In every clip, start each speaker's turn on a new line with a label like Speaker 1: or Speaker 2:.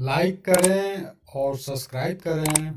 Speaker 1: Like करें और subscribe करें।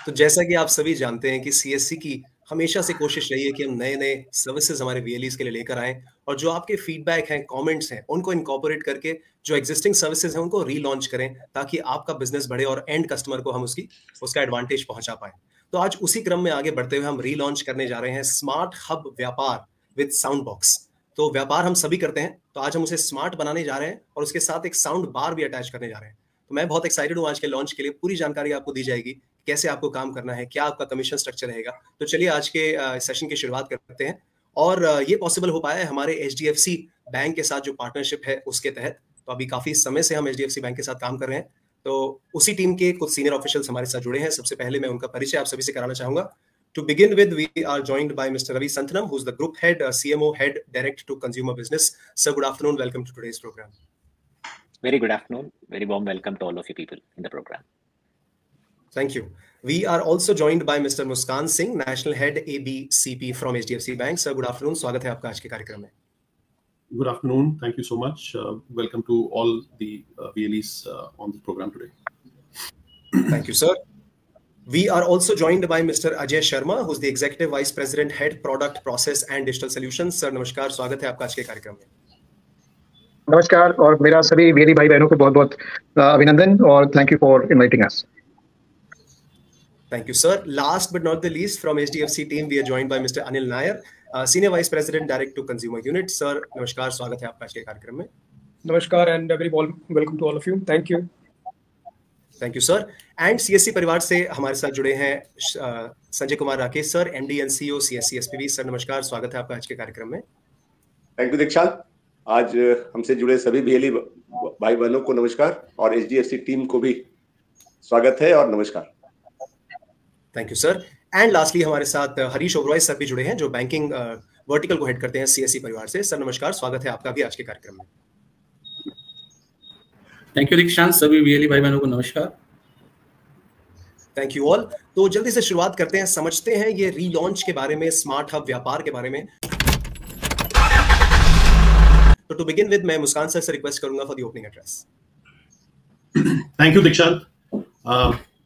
Speaker 2: तो जैसा कि आप सभी जानते हैं कि सीएससी की हमेशा से कोशिश रही है कि हम नए-नए सर्विसेज हमारे वीएलईज़ के लिए लेकर आएँ और जो आपके फीडबैक हैं, कमेंट्स हैं, उनको इनकॉर्पोरेट करके जो एक्जिस्टिंग सर्विसेज हैं, उनको रीलॉन्च करें ताकि आपका बिज़नेस बढ़े और एंड कस्टमर को हम उसका एडवांटेज पहुँचा पाएँ। तो आज उसी क्रम में आगे बढ़ते हुए हम रीलॉन्च करने जा रहे हैं स्मार्ट हब व्यापार विद साउंड बॉक्स। तो व्यापार हम सभी करते हैं, तो आज हम उसे स्मार्ट बनाने जा रहे हैं और उसके साथ एक साउंड बार भी अटैच करने जा रहे हैं। तो मैं बहुत एक्साइटेड हूँ आज के लॉन्च के लिए, पूरी जानकारी आपको दी जाएगी, कैसे आपको काम करना है, क्या आपका कमीशन स्ट्रक्चर रहेगा। तो चलिए आज के सेशन की शुरुआत करते हैं और ये पॉसिबल हो पाया है हमारे एचडीएफसी बैंक के साथ जो पार्टनरशिप है उसके तहत। तो अभी काफ़ी समय से हम एचडीएफसी बैंक के साथ काम कर रहे हैं। तो उसी टीम के कुछ सीनियर ऑफिशियल्स हमारे साथ जुड़े हैं। सबसे पहले मैं उनका परिचय आप सभी से कराना चाहूँगा। To begin with, we are joined by Mr. Ravi Santhanam, who's the Group Head, CMO Head, Direct to Consumer Business. Sir, good afternoon. Welcome to today's program.
Speaker 3: Very good afternoon. Very warm welcome to all of you people in the program.
Speaker 2: Thank you. We are also joined by Mr. Muskan Singh, National Head ABCP from HDFC Bank. Sir, good afternoon. स्वागत है आपका आज के कार्यक्रम में.
Speaker 4: Good afternoon. Thank you so much. Welcome to all the VLEs on the program today.
Speaker 2: Thank you, sir. We are also joined by Mr. Ajay Sharma, who's the Executive Vice President, Head Product Process and Digital Solutions. Sir, नमस्कार. स्वागत है आपका आज के कार्यक्रम में.
Speaker 5: नमस्कार और मेरा सभी वीएलई भाई बहनों को बहुत-बहुत अभिनंदन और thank you for inviting us.
Speaker 2: Thank you, sir. Last but not the least, from HDFC team, we are joined by Mr. Anil Nair, Senior Vice President, Direct to Consumer Unit. Sir, नमस्कार. स्वागत है आपका आज के कार्यक्रम में.
Speaker 6: नमस्कार and very warm welcome to all of you. Thank you.
Speaker 2: Thank you, sir. And CSC परिवार से हमारे साथ जुड़े हैं Sanjay Kumar Rakesh sir, MD and CEO CSC SPV. Sir नमस्कार. स्वागत है आपका आज के कार्यक्रम में.
Speaker 7: थैंक यू दीक्षांत. आज हमसे जुड़े सभी वीएलई भाई बहनों को नमस्कार और एचडीएफसी टीम को भी स्वागत है और नमस्कार.
Speaker 2: Thank you sir. And lastly हमारे साथ हरीश ओबरॉय सर भी जुड़े हैं जो बैंकिंग वर्टिकल को हेड करते हैं सीएससी परिवार से. सर नमस्कार. स्वागत है आपका भी आज के कार्यक्रम में.
Speaker 8: थैंक यू दीक्षांत. सभी वीएलई भाई बहनों को नमस्कार.
Speaker 2: Thank you all. तो जल्दी से शुरुआत करते हैं, समझते हैं ये रीलॉन्च के बारे में, स्मार्ट हब व्यापार के बारे में. तो टू बिगिन विद मैं मुस्कान सर से रिक्वेस्ट करूंगा for the opening address.
Speaker 4: Thank you दीक्षांत.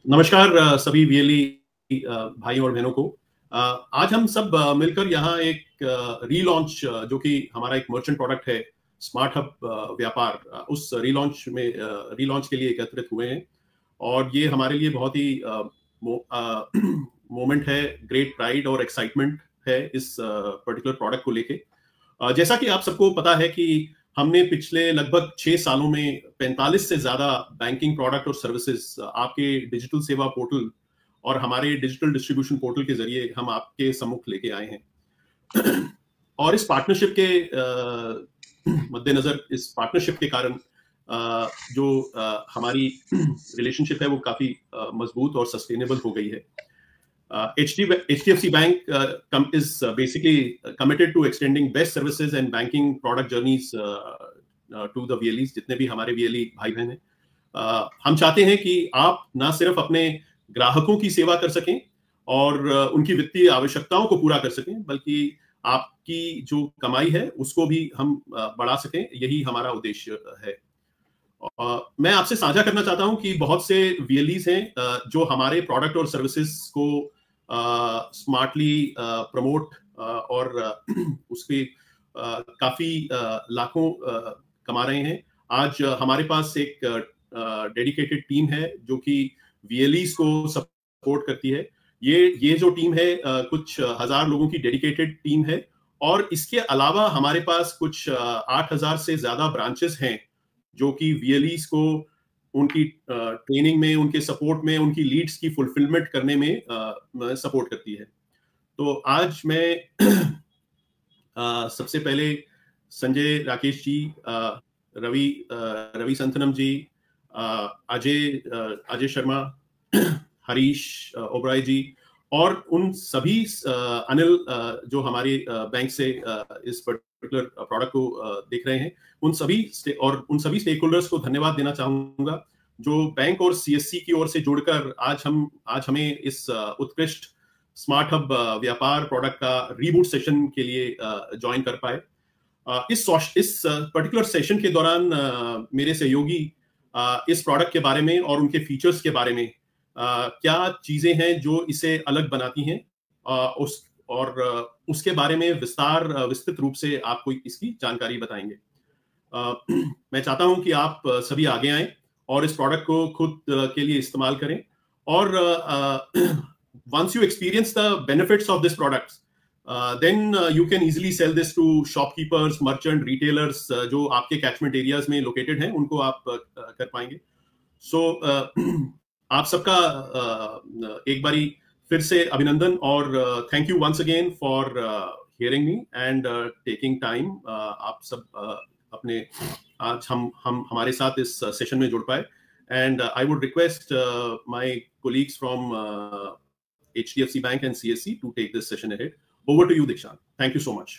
Speaker 4: नमस्कार सभी वीएलई भाई और बहनों को. आज हम सब मिलकर यहाँ एक रीलॉन्च जो कि हमारा एक मर्चेंट प्रोडक्ट है स्मार्ट हब व्यापार, उस रीलॉन्च के लिए एकत्रित हुए हैं और ये हमारे लिए बहुत ही मोमेंट है, ग्रेट प्राइड और एक्साइटमेंट है इस पर्टिकुलर प्रोडक्ट को लेके. जैसा कि आप सबको पता है कि हमने पिछले लगभग 6 सालों में 45 से ज्यादा बैंकिंग प्रोडक्ट और सर्विसेज आपके डिजिटल सेवा पोर्टल और हमारे डिजिटल डिस्ट्रीब्यूशन पोर्टल के जरिए हम आपके सम्मुख लेके आए हैं. और इस पार्टनरशिप के मद्देनजर, इस पार्टनरशिप के कारण जो हमारी रिलेशनशिप है वो काफी मजबूत और सस्टेनेबल हो गई है. HDFC Bank is basically committed to extending best services and banking product journeys to the VLEs, जितने भी हमारे VLE भाई बहन हैं. हम चाहते हैं कि आप ना सिर्फ अपने ग्राहकों की सेवा कर सकें और उनकी वित्तीय आवश्यकताओं को पूरा कर सकें, बल्कि आपकी जो कमाई है उसको भी हम बढ़ा सकें. यही हमारा उद्देश्य है. मैं आपसे साझा करना चाहता हूं कि बहुत से VLEs हैं जो हमारे प्रोडक्ट और सर्विसेज को स्मार्टली प्रमोट और उसके काफी लाखों कमा रहे हैं. आज हमारे पास एक डेडिकेटेड टीम है जो कि VLEs को सपोर्ट करती है. ये जो टीम है कुछ हजार लोगों की डेडिकेटेड टीम है और इसके अलावा हमारे पास कुछ 8,000 से ज्यादा ब्रांचेस हैं जो कि VLEs को उनकी ट्रेनिंग में, उनके सपोर्ट में, उनकी लीड्स की फुलफिलमेंट करने में सपोर्ट करती है. तो आज मैं सबसे पहले संजय राकेश जी, रवि संतनम जी, अजय शर्मा, हरीश ओबराय जी और उन सभी अनिल जो हमारे बैंक से इस पर्टिकुलर प्रोडक्ट को देख रहे हैं, उन सभी स्टेक होल्डर्स को धन्यवाद देना चाहूंगा जो बैंक और सीएससी की ओर से जुड़कर आज हमें इस उत्कृष्ट स्मार्ट हब व्यापार प्रोडक्ट का रीबूट सेशन के लिए ज्वाइन कर पाए. इस पर्टिकुलर सेशन के दौरान मेरे सहयोगी इस प्रोडक्ट के बारे में और उनके फीचर्स के बारे में क्या चीजें हैं जो इसे अलग बनाती हैं, उसके बारे में विस्तृत रूप से आपको इसकी जानकारी बताएंगे। मैं चाहता हूं कि आप सभी आगे आएं और इस प्रोडक्ट को खुद के लिए इस्तेमाल करें, और once you experience the benefits of this products, then you can easily sell this to shopkeepers, merchant, retailers जो आपके catchment areas में located हैं, उनको आप कर पाएंगे। So आप सबका एक बारी फिर से अभिनंदन, और thank you once again for hearing me and taking time। आप सब अपने आज हम हमारे साथ इस सेशन में जुड़ पाए, and I would request my colleagues from HDFC Bank and CSC to take this session ahead. Over to you, Dikshant. Thank you so much.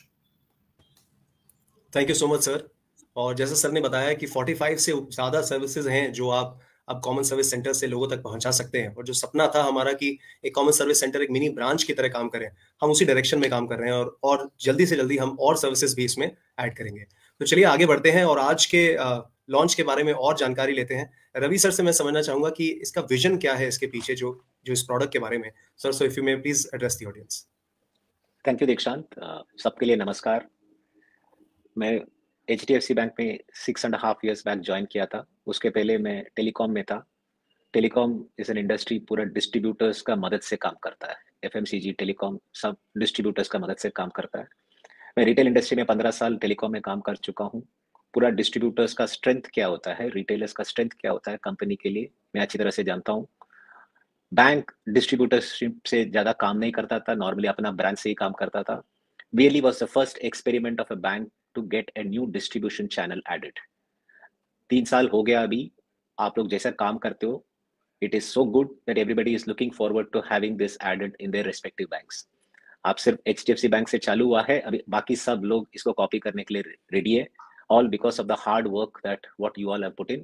Speaker 2: Thank you so much sir. और जैसा सर ने बताया कि 45 से ज़्यादा सर्विसेज हैं जो आप अब कॉमन सर्विस सेंटर से लोगों तक पहुंचा सकते हैं, और जो सपना था हमारा कि एक कॉमन सर्विस सेंटर एक मिनी ब्रांच की तरह काम करें, हम उसी डायरेक्शन में काम कर रहे हैं, और जल्दी से जल्दी हम और सर्विसेज भी इसमें ऐड करेंगे। तो चलिए आगे बढ़ते हैं और आज के लॉन्च के बारे में और जानकारी लेते हैं। रवि सर से मैं समझना चाहूंगा कि इसका विजन क्या है इसके पीछे, जो इस प्रोडक्ट के बारे में। Sir, so if you may please address the audience.
Speaker 3: Thank you दीक्षांत। सबके लिए नमस्कार। मैं HDFC बैंक में 6.5 years बैक ज्वाइन किया था। उसके पहले मैं टेलीकॉम में था। टेलीकॉम इज एन इंडस्ट्री पूरा डिस्ट्रीब्यूटर्स का मदद से काम करता है। FMCG, टेलीकॉम सब डिस्ट्रीब्यूटर्स का मदद से काम करता है। मैं रिटेल इंडस्ट्री में 15 साल टेलीकॉम में काम कर चुका हूँ। पूरा डिस्ट्रीब्यूटर्स का स्ट्रेंथ क्या होता है, रिटेलर्स का स्ट्रेंथ क्या होता है कंपनी के लिए, मैं अच्छी तरह से जानता हूँ। बैंक डिस्ट्रीब्यूटरशिप से ज़्यादा काम नहीं करता था, नॉर्मली अपना ब्रांड से ही काम करता था। VLE was the first experiment of a bank to get a new distribution channel added। 3 साल हो गया अभी। आप लोग जैसा काम करते हो, it is so good that everybody is looking forward to having this added in their respective banks। आप सिर्फ HDFC बैंक से चालू हुआ है, अभी बाकी सब लोग इसको कॉपी करने के लिए रेडी है। All because of the hard work that what you all have put in।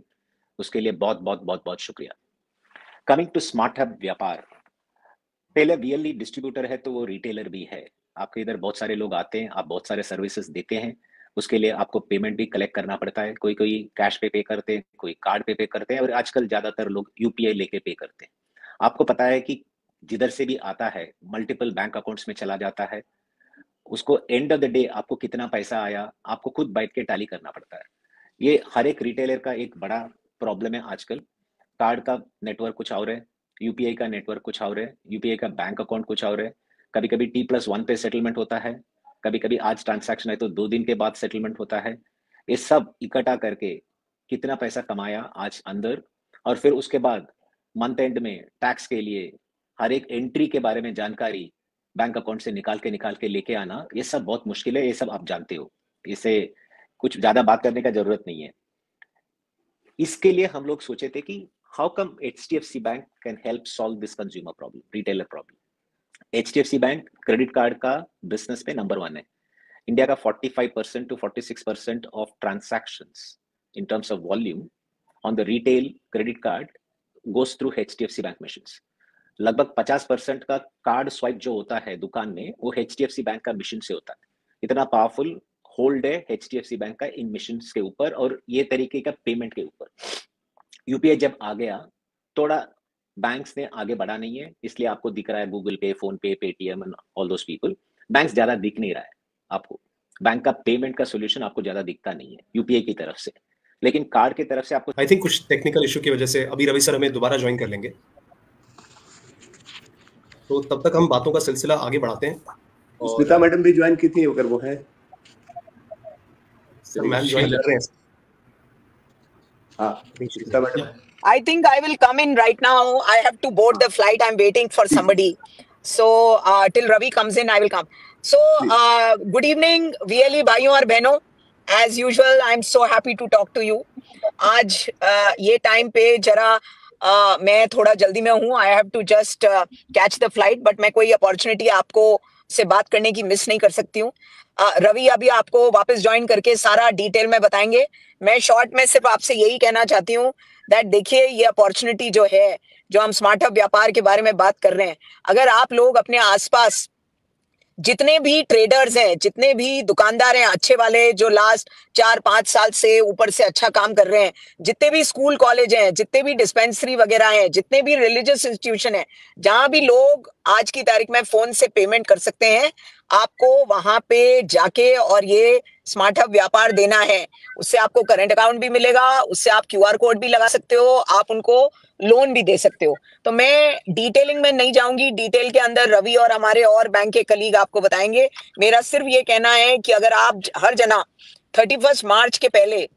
Speaker 3: उसके लिए बहुत बहुत बहुत बहुत शुक्रिया। Coming to Smart Hub व्यापार, पहले VLE डिस्ट्रीब्यूटर है तो वो रिटेलर भी है। आपके इधर बहुत सारे लोग आते हैं, आप बहुत सारे सर्विसेज देते हैं, उसके लिए आपको पेमेंट भी कलेक्ट करना पड़ता है। कोई कैश पे करते हैं, कोई कार्ड पे करते हैं, और आजकल ज्यादातर लोग UPI लेके पे करते हैं। आपको पता है कि जिधर से भी आता है मल्टीपल बैंक अकाउंट्स में चला जाता है, उसको एंड ऑफ द डे आपको कितना पैसा आया आपको खुद बैठ के टैली करना पड़ता है। ये हर एक रिटेलर का एक बड़ा प्रॉब्लम है आजकल। कार्ड का नेटवर्क कुछ और है, UPI का नेटवर्क कुछ और है, UPI का बैंक अकाउंट कुछ और है। कभी कभी T+1 पे सेटलमेंट होता है, कभी कभी आज ट्रांसैक्शन है तो 2 दिन के बाद सेटलमेंट होता है। ये सब इकट्ठा करके कितना पैसा कमाया आज अंदर, और फिर उसके बाद मंथ एंड में टैक्स के लिए हर एक एंट्री के बारे में जानकारी बैंक अकाउंट से निकाल के लेके आना, ये सब बहुत मुश्किल है। ये सब आप जानते हो, इसे कुछ ज्यादा बात करने का जरूरत नहीं है। इसके लिए हम लोग सोचे थे कि how come HDFC bank can help solve this consumer problem, retailer problem. HDFC bank credit card का बिजनेस में नंबर 1 है। इंडिया का 45% to 46% of transactions in terms of volume on the retail credit card goes through HDFC bank machines. लगभग 50% का card swipe जो होता है दुकान में, वो HDFC बैंक का मिशन से होता है। इतना पावरफुल होल्ड है HDFC बैंक का इन मिशंस के ऊपर और ये तरीके का पेमेंट के ऊपर। UPI जब आ गया, थोड़ा बैंक्स ने आगे बढ़ा नहीं है, इसलिए आपको दिख रहा है गूगल पे, फोन पे, Paytm and all those people. Banks ज्यादा दिख नहीं रहा है आपको, बैंक का पेमेंट का सोल्यूशन आपको ज्यादा दिखता नहीं है UPI की तरफ से, लेकिन कार्ड की तरफ से आपको।
Speaker 2: आई थिंक कुछ टेक्निकल इशू की वजह से अभी रवि सर हमें दोबारा ज्वाइन कर लेंगे, तो तब तक हम बातों का सिलसिला आगे बढ़ाते हैं।
Speaker 7: स्मिता मैडम भी ज्वाइन की थी, अगर वो है।
Speaker 2: मैम ज्वाइन कर रहे हैं।
Speaker 7: हाँ, Smita madam.
Speaker 9: I think I will come in right now. I have to board the flight. I'm waiting for somebody. So till Ravi comes in, I will come. So good evening, VLE भाइयों और बहनों. As usual, I'm so happy to talk to you. आज ये time पे जरा मैं थोड़ा जल्दी में हूँ. I have to just catch the flight. But मैं कोई अपॉर्चुनिटी आपको से बात करने की मिस नहीं कर सकती हूँ. रवि अभी आपको वापस ज्वाइन करके सारा डिटेल में बताएंगे. मैं शॉर्ट में सिर्फ आपसे यही कहना चाहती हूँ दैट देखिए, ये अपॉर्चुनिटी जो है, जो हम स्मार्ट हब व्यापार के बारे में बात कर रहे हैं, अगर आप लोग अपने आसपास जितने भी ट्रेडर्स हैं, जितने भी दुकानदार हैं अच्छे वाले, जो लास्ट 4-5 साल से ऊपर से अच्छा काम कर रहे हैं, जितने भी स्कूल कॉलेज हैं, जितने भी डिस्पेंसरी वगैरह हैं, जितने भी रिलीजियस इंस्टीट्यूशन है, जहां भी लोग आज की तारीख में फोन से पेमेंट कर सकते हैं, आपको वहां पे जाके और ये स्मार्ट हब व्यापार देना है। उससे आपको करंट अकाउंट भी मिलेगा, उससे आप QR कोड भी लगा सकते हो, आप उनको लोन भी दे सकते हो। तो मैं डिटेलिंग में नहीं जाऊंगी, डिटेल के अंदर रवि और हमारे और बैंक के कलीग आपको बताएंगे। मेरा सिर्फ ये कहना है कि अगर आप हर जना 31 मार्च के पहले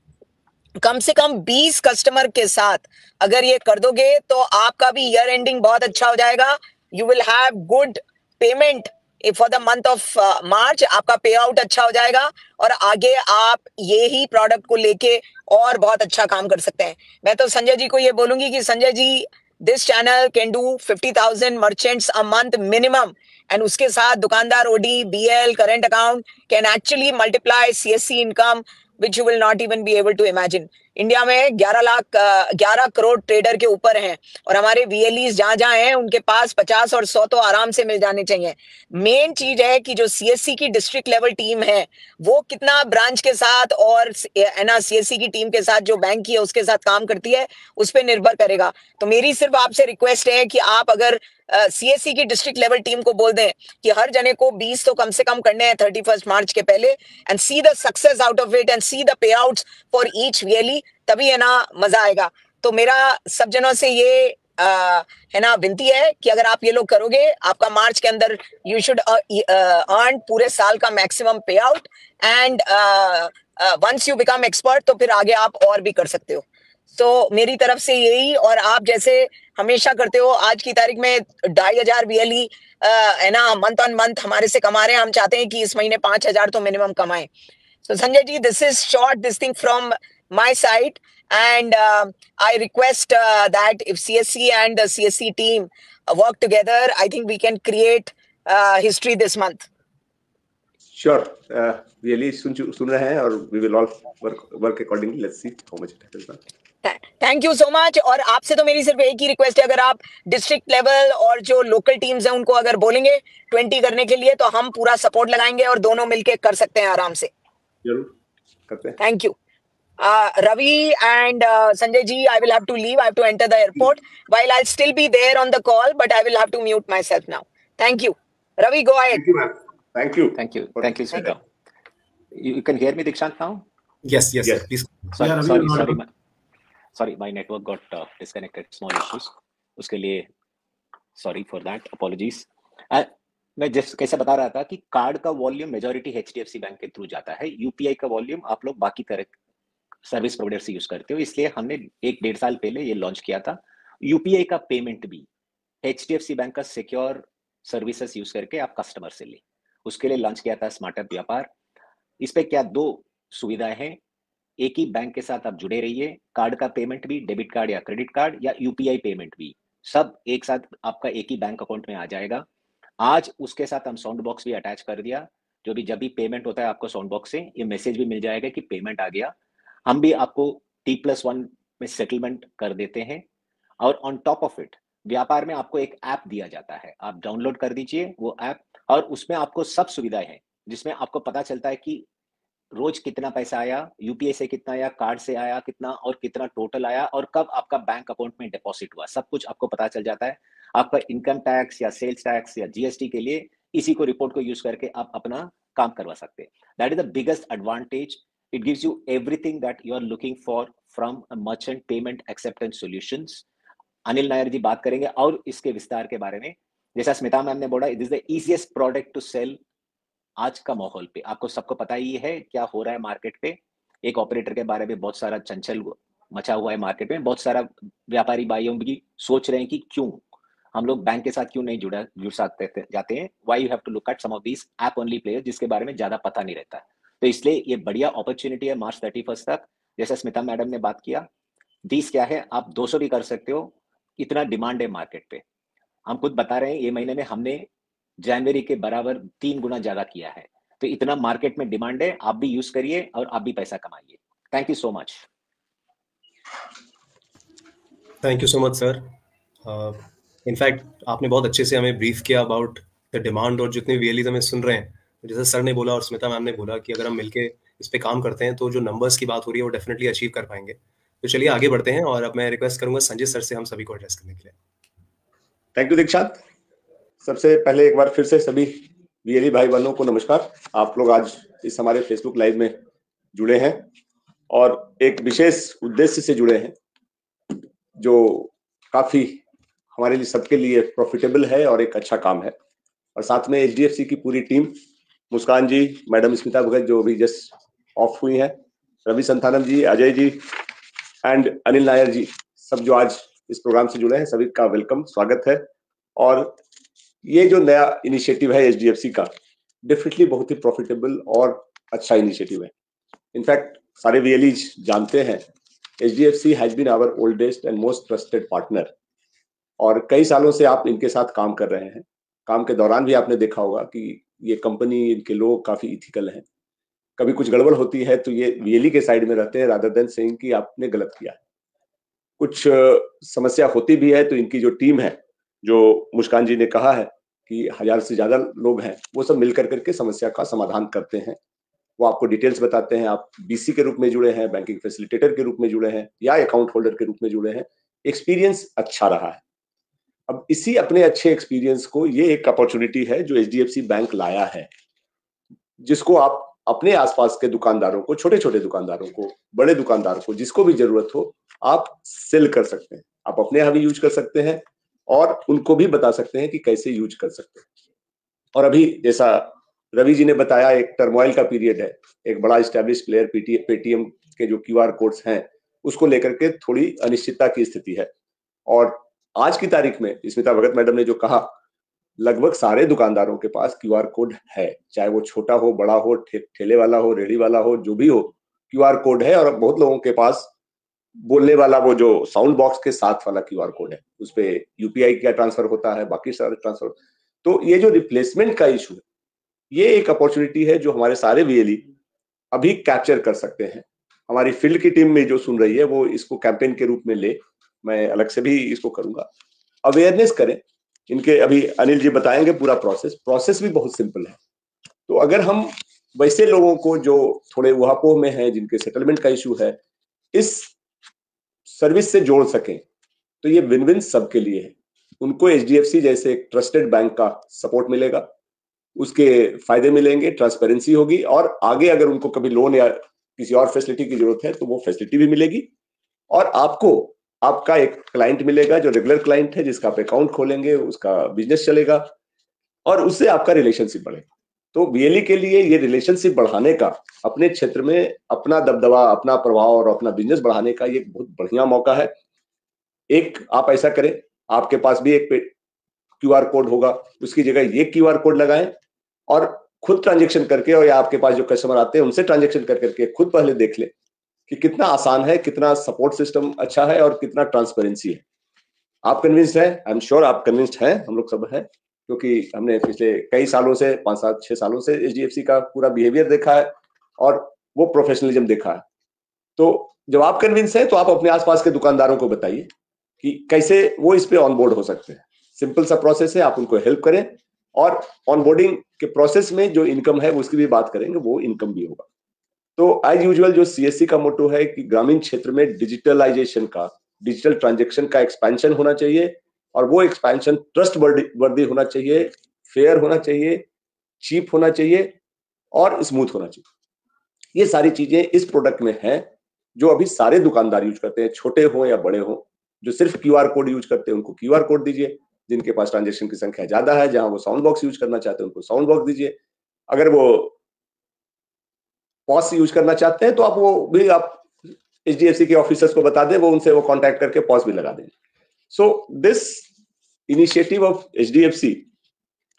Speaker 9: कम से कम 20 कस्टमर के साथ अगर ये कर दोगे तो आपका भी ईयर एंडिंग बहुत अच्छा हो जाएगा। You will have good payment for the month of March, आपका पे आउट अच्छा हो जाएगा और आगे आप ये ही प्रोडक्ट को लेके और बहुत अच्छा काम कर सकते हैं। मैं तो संजय जी को ये बोलूंगी कि Sanjay ji, this channel can do 50,000 merchants a month minimum, and उसके साथ दुकानदार OD, BL, current account can actually multiply CSC income which you will not even be able to imagine. India में 11 करोड़ ट्रेडर के ऊपर हैं और हमारे VLEs जहां जहां हैं उनके पास 50 और 100 तो आराम से मिल जाने चाहिए। मेन चीज है कि जो CSC की डिस्ट्रिक्ट लेवल टीम है वो कितना ब्रांच के साथ और CSC की टीम के साथ जो बैंक की है उसके साथ काम करती है, उस पर निर्भर करेगा। तो मेरी सिर्फ आपसे रिक्वेस्ट है कि आप अगर CSC की डिस्ट्रिक्ट लेवल टीम को बोल दें कि हर जने को 20 तो कम से कम करने हैं 31 मार्च के पहले, and see the success out of it and see the pay outs for each VLE, तभी है ना मजा आएगा। तो मेरा सब जनों से ये है ना विनती है कि अगर आप ये लोग करोगे, आपका मार्च के अंदर यू शुड अर्न पूरे साल का maximum payout, and once you become expert तो फिर आगे आप और भी कर सकते हो। तो मेरी तरफ से यही, और आप जैसे हमेशा करते हो, आज की तारीख में 2,500 VLE है ना मंथ ऑन मंथ हमारे से कमा रहे हैं। हम चाहते हैं कि इस महीने 5,000 तो मिनिमम कमाएं। So Sanjay ji, this is short, this thing from my side, and I request that if CSC and the CSC team work together, I think we can create history this month.
Speaker 7: Sure, really सुन रहे हैं और we will all work accordingly. Let's see how much it happens.
Speaker 9: Thank you so much. और आपसे तो मेरी सिर्फ एक ही request है, अगर आप डिस्ट्रिक्ट लेवल और जो लोकल टीम्स हैं उनको अगर बोलेंगे 20 करने के लिए, तो हम पूरा सपोर्ट लगाएंगे और दोनों मिलके कर सकते हैं आराम से। Thank you. Ravi and Sanjay ji, I will have to leave. I have to enter the airport. While I'll still be there on the call, but I will have to mute myself now. Thank you. Ravi, go ahead.
Speaker 7: Thank you, man. Thank you.
Speaker 3: Thank you. Thank you, Smita. You can hear me, Dikshant, now?
Speaker 2: Yes, please.
Speaker 3: Sorry, my network got disconnected. Small issues. उसके लिए sorry for that. Apologies. मैं जैसे कैसे बता रहा था कि card का वॉल्यूम मेजॉरिटी HDFC बैंक के थ्रू जाता है, UPI का वॉल्यूम आप लोग बाकी तरह सर्विस प्रोवाइडर से यूज करते हो, इसलिए हमने 1-1.5 साल पहले ये लॉन्च किया था। UPI का पेमेंट भी HDFC बैंक का सिक्योर सर्विसेज यूज करके आप कस्टमर से ले, उसके लिए लॉन्च किया था स्मार्ट हब व्यापार। इस पे क्या 2 सुविधाएं हैं, एक ही बैंक के साथ आप जुड़े रहिए, कार्ड का पेमेंट भी, डेबिट कार्ड या क्रेडिट कार्ड या UPI पेमेंट भी, सब एक साथ आपका एक ही बैंक अकाउंट में आ जाएगा। आज उसके साथ हम साउंड बॉक्स भी अटैच कर दिया, जो भी जब भी पेमेंट होता है आपको साउंड बॉक्स से ये मैसेज भी मिल जाएगा कि पेमेंट आ गया। हम भी आपको T+1 में सेटलमेंट कर देते हैं, और ऑन टॉप ऑफ इट व्यापार में आपको एक ऐप दिया जाता है, आप डाउनलोड कर दीजिए वो ऐप, और उसमें आपको सब सुविधाएं हैं, जिसमें आपको पता चलता है कि रोज कितना पैसा आया, UPI से कितना आया, कार्ड से आया कितना, और कितना टोटल आया, और कब आपका बैंक अकाउंट में डिपॉजिट हुआ, सब कुछ आपको पता चल जाता है। आपका इनकम टैक्स या सेल्स टैक्स या GST के लिए इसी को रिपोर्ट को यूज करके आप अपना काम करवा सकते हैं। That is the biggest advantage. It gives you everything that you are looking for from a merchant payment acceptance solutions. Anil Nair ji बात करेंगे और इसके विस्तार के बारे में। जैसा स्मिता मैम ने बोला, it is the easiest product to sell. आज का माहौल पे आपको सबको पता ही है क्या हो रहा है मार्केट पे। एक ऑपरेटर के बारे में बहुत सारा चंचल मचा हुआ है मार्केट में, बहुत सारा व्यापारी भाइयों भी सोच रहे हैं कि क्यों हम लोग बैंक के साथ क्यों नहीं जुड़ सकते जाते हैं। Why you have to look at some of these app only players, जिसके बारे में ज्यादा पता नहीं रहता है। तो इसलिए ये बढ़िया अपॉर्चुनिटी है मार्च 31 तक। जैसा स्मिता मैडम ने बात किया, 20 क्या है, आप 200 भी कर सकते हो, इतना डिमांड है मार्केट पे। हम खुद बता रहे हैं ये महीने में हमने जनवरी के बराबर 3 गुना ज्यादा किया है, तो इतना मार्केट में डिमांड है, आप भी यूज करिए और आप भी पैसा कमाइए। Thank you so much.
Speaker 2: Thank you so much sir. In fact आपने बहुत अच्छे से हमें ब्रीफ किया अबाउट द डिमांड और जितने वीएलईज हमें सुन रहे हैं, जैसे सर ने बोला और स्मिता मैम ने बोला कि अगर हम मिलके इस पे काम करते हैं तो जो नंबर्स की बात हो रही है वो डेफिनेटली अचीव कर पाएंगे। तो चलिए आगे बढ़ते हैं और अब मैं रिक्वेस्ट करूंगा संजय सर से हम सभी को एड्रेस करने के लिए।
Speaker 7: थैंक यू दीक्षांत। सबसे पहले एक बार फिर से सभी वीएलई भाई बहनों को नमस्कार। आप लोग आज इस हमारे फेसबुक लाइव में जुड़े हैं और एक विशेष उद्देश्य से जुड़े हैं जो काफी हमारे लिए सबके लिए प्रॉफिटेबल है और एक अच्छा काम है। और साथ में एचडीएफसी की पूरी टीम, मुस्कान जी, मैडम स्मिता भगत जो अभी जस्ट ऑफ हुई हैं, रवि संथानम जी, अजय जी एंड अनिल नायर जी, सब जो आज इस प्रोग्राम से जुड़े हैं, सभी का वेलकम, स्वागत है। और ये जो नया इनिशिएटिव है एचडीएफसी का, डेफिनेटली बहुत ही प्रॉफिटेबल और अच्छा इनिशिएटिव है। इनफैक्ट सारे वीएलईज जानते हैं HDFC has been our oldest and most trusted partner और कई सालों से आप इनके साथ काम कर रहे हैं। काम के दौरान भी आपने देखा होगा कि ये कंपनी, इनके लोग काफी इथिकल हैं। कभी कुछ गड़बड़ होती है तो ये वीएलई के साइड में रहते हैं रादर देन सेइंग कि आपने गलत किया है। कुछ समस्या होती भी है तो इनकी जो टीम है, जो मुस्कान जी ने कहा है कि 1000 से ज्यादा लोग हैं, वो सब मिलकर करके समस्या का समाधान करते हैं। वो आपको डिटेल्स बताते हैं। आप बीसी के रूप में जुड़े हैं, बैंकिंग फैसिलिटेटर के रूप में जुड़े हैं या अकाउंट होल्डर के रूप में जुड़े हैं, एक्सपीरियंस अच्छा रहा है। अब इसी अपने अच्छे एक्सपीरियंस को, ये एक अपॉर्चुनिटी है जो एचडीएफसी बैंक लाया है, जिसको आप अपने आसपास के दुकानदारों को, छोटे छोटे दुकानदारों को, बड़े दुकानदारों को, जिसको भी जरूरत हो, आप सेल कर सकते हैं। आप अपने यहाँ भी यूज कर सकते हैं और उनको भी बता सकते हैं कि कैसे यूज कर सकते हैं। और अभी जैसा रवि जी ने बताया, एक टर्मोइल का पीरियड है। एक बड़ा एस्टैब्लिश प्लेयर पेटीएम के जो क्यूआर कोड्स हैं, उसको लेकर के थोड़ी अनिश्चितता की स्थिति है। और आज की तारीख में स्मिता भगत मैडम ने जो कहा, लगभग सारे दुकानदारों के पास क्यूआर कोड है, चाहे वो छोटा हो, बड़ा हो, ठेले वाला हो, रेडी वाला हो, जो भी हो, क्यूआर कोड है। और बहुत लोगों के पास बोलने वाला वो जो साउंड बॉक्स के साथ वाला क्यूआर कोड है, उस पे यूपीआई का ट्रांसफर होता है, बाकी सारे ट्रांसफर। तो ये जो रिप्लेसमेंट का इशू है, ये एक अपॉर्चुनिटी है जो हमारे सारे वीएलई अभी कैप्चर कर सकते हैं। हमारी फील्ड की टीम में जो सुन रही है वो इसको कैंपेन के रूप में ले, मैं अलग से भी इसको करूंगा, अवेयरनेस करें इनके। अभी अनिल जी बताएंगे पूरा प्रोसेस भी बहुत सिंपल है। तो अगर हम वैसे लोगों को जो थोड़े उहापोह में हैं, जिनके सेटलमेंट का इशू है, इस सर्विस से जोड़ सकें तो ये विन विन सबके लिए है। उनको एचडीएफसी जैसे एक ट्रस्टेड बैंक का सपोर्ट मिलेगा, उसके फायदे मिलेंगे, ट्रांसपेरेंसी होगी, और आगे अगर उनको कभी लोन या किसी और फैसिलिटी की जरूरत है तो वो फैसिलिटी भी मिलेगी। और आपको आपका एक क्लाइंट मिलेगा जो रेगुलर क्लाइंट है, जिसका आप अकाउंट खोलेंगे, उसका बिजनेस चलेगा और उससे आपका रिलेशनशिप बढ़ेगा। तो वीएलई के लिए ये रिलेशनशिप बढ़ाने का, अपने क्षेत्र में अपना दबदबा, अपना प्रभाव और अपना बिजनेस बढ़ाने का ये बहुत बढ़िया मौका है। एक आप ऐसा करें, आपके पास भी एक क्यूआर कोड होगा, उसकी जगह ये क्यूआर कोड लगाएं और खुद ट्रांजेक्शन करके, और या आपके पास जो कस्टमर आते हैं उनसे ट्रांजेक्शन कर करके खुद पहले देख ले कि कितना आसान है, कितना सपोर्ट सिस्टम अच्छा है और कितना ट्रांसपेरेंसी है। आप कन्विंस्ड हैं? आई एम श्योर आप कन्विंस्ड हैं, हम लोग सब हैं, क्योंकि हमने पिछले कई सालों से, 5-7-6 सालों से एचडीएफसी का पूरा बिहेवियर देखा है और वो प्रोफेशनलिज्म देखा है। तो जब आप कन्विंस हैं तो आप अपने आसपास के दुकानदारों को बताइए कि कैसे वो इस पे ऑनबोर्ड हो सकते हैं। सिंपल सा प्रोसेस है, आप उनको हेल्प करें और ऑनबोर्डिंग के प्रोसेस में जो इनकम है उसकी भी बात करेंगे, वो इनकम भी होगा। तो एज यूजुअल जो सीएससी का मोटो है कि ग्रामीण क्षेत्र में डिजिटलाइजेशन का, डिजिटल ट्रांजैक्शन का एक्सपेंशन होना चाहिए, और वो एक्सपेंशन ट्रस्ट वर्दी होना चाहिए, फेयर होना चाहिए, चीप होना चाहिए और स्मूथ होना चाहिए। ये सारी चीजें इस प्रोडक्ट में है जो अभी सारे दुकानदार यूज करते हैं, छोटे हो या बड़े हो। जो सिर्फ क्यूआर कोड यूज करते हैं उनको क्यूआर कोड दीजिए, जिनके पास ट्रांजैक्शन की संख्या ज्यादा है, जहां वो साउंड बॉक्स यूज करना चाहते हैं उनको साउंड बॉक्स दीजिए। अगर वो पॉस यूज करना चाहते हैं तो आप वो भी आप एचडीएफसी के ऑफिसर्स को बता दें, वो उनसे वो कांटेक्ट करके पॉस भी लगा देंगे। So this initiative of HDFC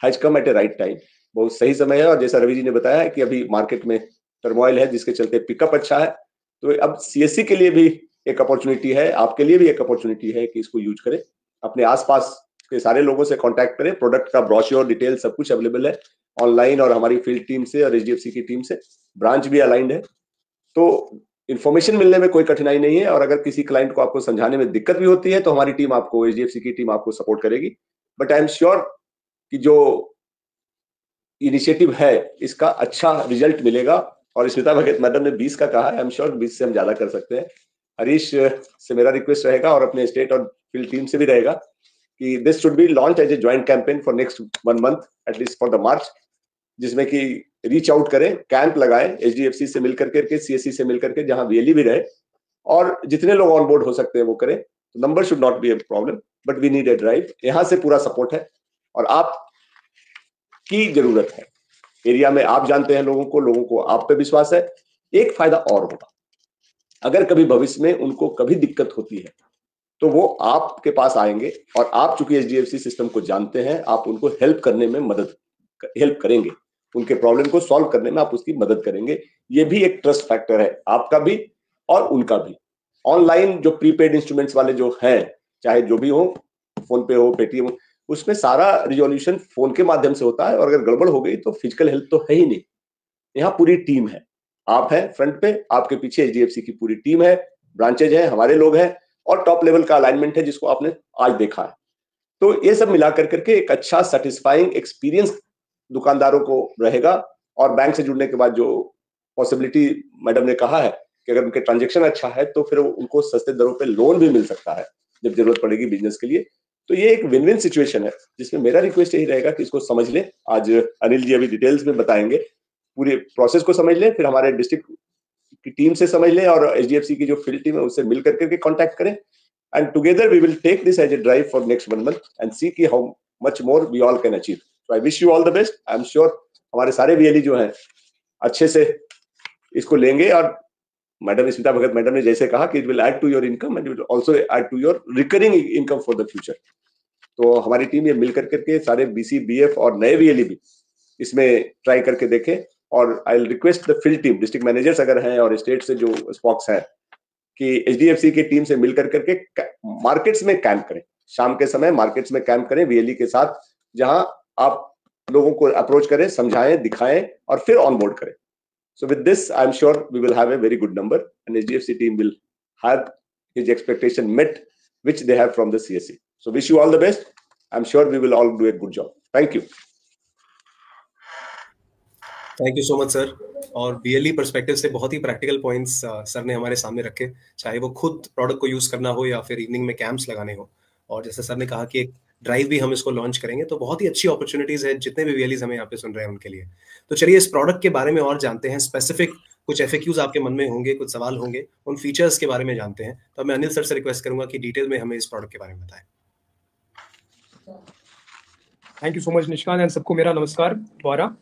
Speaker 7: has come at a right time, बहुत सही समय है। और जैसा रवि जी ने बताया है कि अभी मार्केट में टर्मोइल है, जिसके चलते पिकअप अच्छा है, तो अब सीएससी के लिए भी एक अपॉर्चुनिटी है, आपके लिए भी एक अपॉर्चुनिटी है कि इसको यूज करें। अपने आसपास के सारे लोगों से कांटेक्ट करें, प्रोडक्ट का ब्रोशर डिटेल सब कुछ अवेलेबल है ऑनलाइन, और हमारी फील्ड टीम से और एचडीएफसी की टीम से, ब्रांच भी अलाइंड है, तो इन्फॉर्मेशन मिलने में कोई कठिनाई नहीं है। और अगर किसी क्लाइंट को आपको समझाने में दिक्कत भी होती है तो हमारी टीम आपको, एचडीएफसी की टीम आपको सपोर्ट करेगी। बट आई एम श्योर कि जो इनिशिएटिव है इसका अच्छा रिजल्ट मिलेगा। और स्मिता भगत मैडम ने 20 का कहा है, आई एम श्योर 20 से हम ज्यादा कर सकते हैं। हरीश से मेरा रिक्वेस्ट रहेगा और अपने स्टेट और फील्ड टीम से भी रहेगा कि this should be launch as a joint campaign for next 1 month at least for the March, जिसमें कि रीच आउट करें, कैंप लगाएं एचडीएफसी से मिलकर के, सीएससी से मिलकर के, जहां वीएलई भी रहे और जितने लोग ऑन बोर्ड हो सकते हैं वो करें। Number should not be a problem but we need a drive. यहां से पूरा सपोर्ट है और आप की जरूरत है। एरिया में आप जानते हैं लोगों को आप पे विश्वास है। एक फायदा और होगा, अगर कभी भविष्य में उनको कभी दिक्कत होती है तो वो आपके पास आएंगे और आप चूंकि एचडीएफसी सिस्टम को जानते हैं, आप उनको हेल्प करने में हेल्प करेंगे, उनके प्रॉब्लम को सॉल्व करने में आप उसकी मदद करेंगे। ये भी एक ट्रस्ट फैक्टर है, आपका भी और उनका भी। ऑनलाइन जो प्रीपेड इंस्ट्रूमेंट्स वाले जो हैं, चाहे जो भी हो, फोन पे हो, पेटीएम हो, उसमें सारा रिजोल्यूशन फोन के माध्यम से होता है और अगर गड़बड़ हो गई तो फिजिकल हेल्प तो है ही नहीं। यहाँ पूरी टीम है, आप हैं फ्रंट पे, आपके पीछे एचडीएफसी की पूरी टीम है, ब्रांचेज है, हमारे लोग हैं और टॉप लेवल का अलाइनमेंट है जिसको आपने आज देखा है। तो ये सब मिला करके एक अच्छा सेटिस्फाइंग एक्सपीरियंस दुकानदारों को रहेगा। और बैंक से जुड़ने के बाद जो पॉसिबिलिटी मैडम ने कहा है कि अगर उनके ट्रांजेक्शन अच्छा है तो फिर उनको सस्ते दरों पे लोन भी मिल सकता है जब जरूरत पड़ेगी बिजनेस के लिए। तो ये एक विन विन सिचुएशन है जिसमें मेरा रिक्वेस्ट यही रहेगा कि इसको समझ लें। आज अनिल जी अभी डिटेल्स में बताएंगे, पूरे प्रोसेस को समझ लें, फिर हमारे डिस्ट्रिक्ट की टीम से समझ लें और एचडीएफसी की जो फील्ड टीम है उससे मिल करके कांटेक्ट करें and together we will take this as a drive for next 1 month and see कि how much more we all can achieve. So I wish you all the best. I am sure हमारे सारे VLE जो हैं अच्छे से इसको लेंगे और मैडम स्मिता भगत मैडम ने जैसे कहा कि it will add to your income and it will also add to your recurring income for the future. तो हमारी टीम ये मिल करके सारे बीसी बीएफ और नए वीएलई भी इसमें ट्राई करके देखें। और I will request the field team, district managers अगर हैं और स्टेट से जो स्पॉक्स हैं, कि एचडीएफसी की टीम से मिल करके मार्केट्स में कैंप करें, शाम के समय मार्केट्स में कैंप करें वीएलई के साथ, जहां आप लोगों को अप्रोच करें, समझाएं, दिखाएं और फिर ऑन बोर्ड करें। So with this, I'm sure we will have a very good number, and HDFC team will have his expectation met, which they have from the CSC. So wish you all the best. I'm sure we will all do a good job. Thank you.
Speaker 2: Thank you so much sir. और BLE perspective से बहुत ही practical points sir ने हमारे सामने रखे, चाहे वो खुद प्रोडक्ट को यूज करना हो या फिर इवनिंग में कैंप्स लगाने हो। और जैसे सर ने कहा कि एक ड्राइव भी हम इसको लॉन्च करेंगे, तो बहुत ही अच्छी अपॉर्चुनिटीज है जितने भी वीएलईज हमें यहाँ पे सुन रहे हैं उनके लिए। तो चलिए इस प्रोडक्ट के बारे में और जानते हैं। स्पेसिफिक कुछ एफएक्यूज आपके मन में होंगे, कुछ सवाल होंगे, उन फीचर्स के बारे में जानते हैं। तो मैं अनिल सर से रिक्वेस्ट करूंगा कि डिटेल में हमें इस प्रोडक्ट के बारे में बताएं।
Speaker 6: Thank you so much Nishikant and सबको मेरा नमस्कार दोबारा।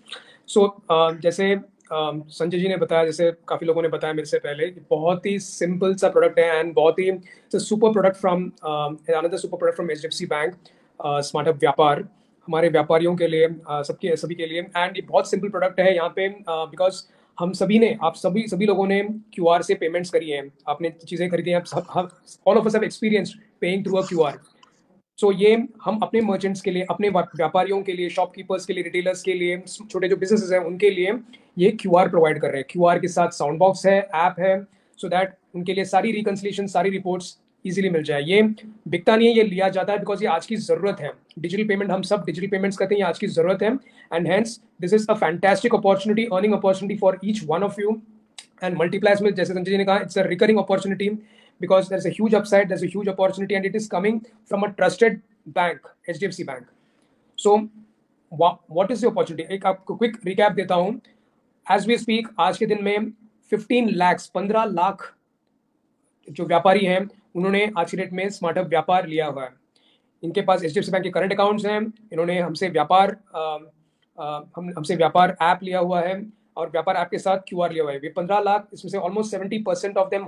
Speaker 6: सो जैसे संजय जी ने बताया, जैसे काफ़ी लोगों ने बताया मेरे से पहले, बहुत ही सिंपल सा प्रोडक्ट है एंड बहुत ही super product from another super product from HDFC bank SmartUp Vyapar, हमारे व्यापारियों के लिए, सभी के लिए। एंड ये बहुत सिंपल प्रोडक्ट है यहाँ पे, बिकॉज हम सभी ने, आप सभी लोगों ने क्यूआर से पेमेंट्स करी हैं, आपने चीज़ें खरीदी हैं, all of us have experienced paying through a QR. So ये हम अपने मर्चेंट्स के लिए, अपने व्यापारियों के लिए, शॉपकीपर्स के लिए, रिटेलर्स के लिए, छोटे जो बिजनेसेस हैं उनके लिए ये क्यूआर प्रोवाइड कर रहे हैं। क्यूआर के साथ साउंड बॉक्स है, ऐप है, सो दैट उनके लिए सारी रिकंसिलिएशन, सारी रिपोर्ट्स इजीली मिल जाए। ये बिकता नहीं है, ये लिया जाता है बिकॉज ये आज की ज़रूरत है। डिजिटल पेमेंट, हम सब डिजिटल पेमेंट्स करते हैं, ये आज की ज़रूरत है and hence this is a fantastic opportunity, earning opportunity for each one of you and multiplies में, जैसे संजय जी ने कहा, it's a recurring opportunity because there's a huge upside, there's a huge opportunity and it is coming from a trusted bank, HDFC Bank. So what is the opportunity? एक आपको quick recap देता हूँ। As we speak, आज के दिन में 15 लाख जो व्यापारी हैं उन्होंने आज की डेट में स्मार्टअप व्यापार लिया हुआ है। इनके पास HDFC बैंक के करंट अकाउंट्स हैं, इन्होंने हमसे व्यापार ऐप लिया हुआ है और व्यापार ऐप के साथ क्यूआर लिया हुआ है। ये 15 लाख, इसमें से almost 70% of them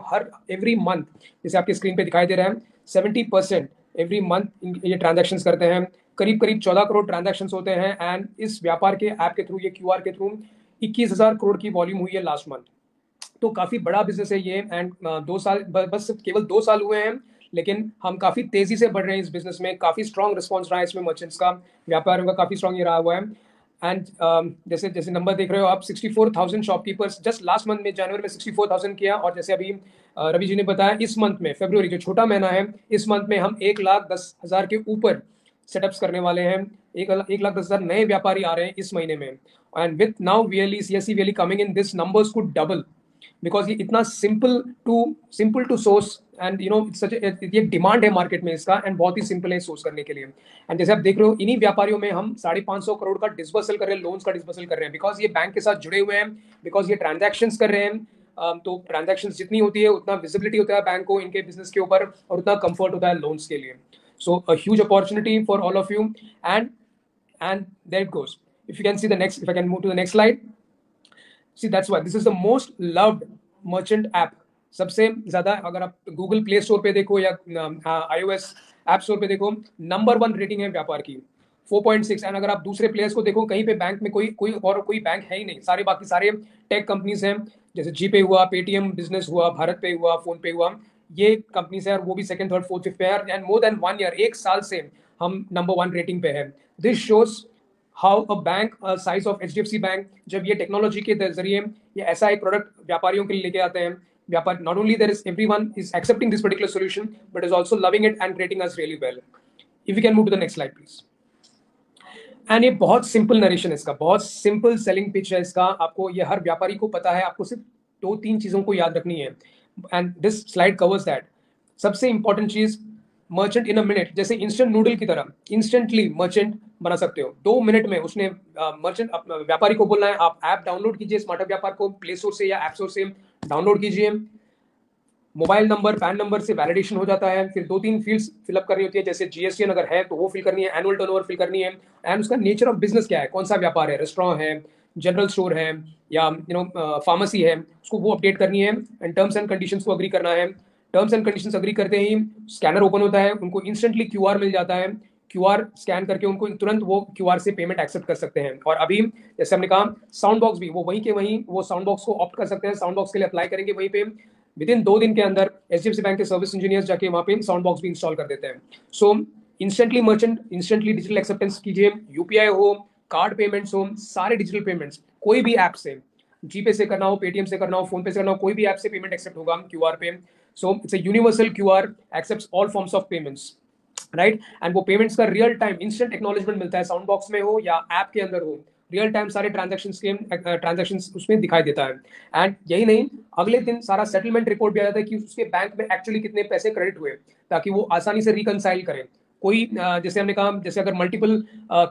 Speaker 6: every month, जैसे आपकी स्क्रीन पे दिखाई दे रहा है, 70% एवरी मंथ ये ट्रांजैक्शंस करते हैं। करीब 14 करोड़ ट्रांजैक्शंस होते हैं एंड इस व्यापार के ऐप के थ्रू, ये क्यूआर के थ्रू 21,000 करोड़ की वॉल्यूम हुई है लास्ट मंथ। तो काफ़ी बड़ा बिजनेस है ये एंड 2 साल, बस केवल 2 साल हुए हैं, लेकिन हम काफ़ी तेज़ी से बढ़ रहे हैं इस बिजनेस में। काफ़ी स्ट्रॉन्ग रिस्पॉन्स रहा है इसमें, मर्चेंट्स का, व्यापारियों का काफ़ी स्ट्रॉन्ग ये रहा हुआ है। एंड जैसे नंबर देख रहे हो आप, 64,000 शॉपकीपर्स जस्ट लास्ट मंथ में, जनवरी में 64,000 किया। और जैसे अभी रवि जी ने बताया, इस मंथ में, फरवरी जो छोटा महीना है, इस मंथ में हम 1,10,000 के ऊपर सेटअप्स करने वाले हैं। 1,10,000 नए व्यापारी आ रहे हैं इस महीने में, and with now VLE CSC VLE coming in, this numbers could double, because ये इतना simple to source and you know such ये डिमांड है मार्केट में इसका, एंड बहुत ही सिंपल है सोर्स करने के लिए। एंड जैसे आप देख रहे हो, इन्हीं व्यापारियों में हम 550 करोड़ का डिस्बर्सल कर रहे हैं, लोन्स का डिस्बर्सल कर रहे हैं, बिकॉज ये बैंक के साथ जुड़े हुए हैं, बिकॉज ये ट्रांजैक्शंस कर रहे हैं। तो ट्रांजैक्शंस जितनी होती है उतना विजिबिलिटी होता है बैंक को इनके बिजनेस के ऊपर, और उतना कंफर्ट होता है लोन्स के लिए। So a huge opportunity for all of you, and there it goes. If you can see the next, if I can move to the next slide. See, that's why this is the most loved merchant app. सबसे ज्यादा अगर आप Google play store पे देखो या iOS app store पे देखो, number 1 rating है व्यापार की 4.6। एंड अगर आप दूसरे प्लेयर्स को देखो, कहीं पे बैंक में कोई बैंक है ही नहीं, बाकी सारे टेक कंपनीज हैं, जैसे जीपे हुआ, पेटीएम बिजनेस हुआ, भारत पे हुआ, फोन पे हुआ, ये कंपनीज है, और वो भी 2nd, 3rd, 4th, 5th पे है, एंड मोर देन 1 ईयर, 1 साल से हम नंबर 1 रेटिंग पे है। This shows how a bank size of HDFC bank, जब ये टेक्नोलॉजी के जरिए ये ऐसा एक प्रोडक्ट व्यापारियों के लिए लेके आते हैं, Vyapar not only there is everyone is accepting this particular solution, but is also loving it and rating us really well. If you can move to the next slide please. And ये बहुत simple narration है इसका, बहुत simple selling pitch है इसका। आपको ये हर व्यापारी को पता है, आपको सिर्फ 2-3 चीजों को याद रखनी है, and this slide covers that. सबसे इंपॉर्टेंट चीज, मर्चेंट इन अ मिनट, जैसे इंस्टेंट नूडल की तरह इंस्टेंटली मर्चेंट बना सकते हो 2 मिनट में। उसने मर्चेंट व्यापारी को बोलना है, आप ऐप डाउनलोड कीजिए, स्मार्ट व्यापार को प्ले स्टोर से या ऐप स्टोर से डाउनलोड कीजिए, मोबाइल नंबर, पैन नंबर से वैलिडेशन हो जाता है, फिर 2-3 फील्ड्स फिलअप करनी होती है, जैसे GSTN अगर है तो वो फिल करनी है, एनुअल टर्नओवर फिल करनी है, एंड उसका नेचर ऑफ बिजनेस क्या है, कौन सा व्यापार है, रेस्टोरेंट है, जनरल स्टोर है, या फार्मेसी है, उसको वो अपडेट करनी है, एंड टर्म्स एंड कंडीशंस को अग्री करना है। टर्म्स एंड कंडीशंस अग्री करते ही स्कैनर ओपन होता है, उनको इंस्टेंटली QR मिल जाता है, QR स्कैन करके उनको तुरंत वो QR से पेमेंट एक्सेप्ट कर सकते हैं। और अभी जैसे हमने कहा, साउंड बॉक्स भी वो वहीं के वहीं वो साउंड बॉक्स को ऑप्ट कर सकते हैं, साउंड बॉक्स के लिए अप्लाई करेंगे वहीं पे, विदिन 2 दिन के अंदर HDFC बैंक के सर्विस इंजीनियर्स जाके वहाँ पे साउंड बॉक्स भी इंस्टॉल कर देते हैं। So instantly merchant, instantly digital acceptance कीजिए, UPI हो, कार्ड पेमेंट्स हो, सारे डिजिटल पेमेंट्स कोई भी ऐप से, जीपे से करना हो, पेटीएम से करना हो, फोन पे से करना हो, कोई भी ऐप से पेमेंट एक्सेप्ट होगा QR पे। So it's a universal QR, accepts all forms of payments, right. And वो पेमेंट्स का रियल टाइम इंस्टेंट एक्नॉलेजमेंट मिलता है, साउंड बॉक्स में हो या ऐप के अंदर हो, रियल टाइम सारे ट्रांजैक्शंस उसमें दिखाई देता है। एंड यही नहीं, अगले दिन सारा सेटलमेंट रिपोर्ट भी आ जाता है कि उसके बैंक में एक्चुअली कितने पैसे क्रेडिट हुए, ताकि वो आसानी से रिकनसाइल करें। कोई जैसे हमने कहा, जैसे अगर मल्टीपल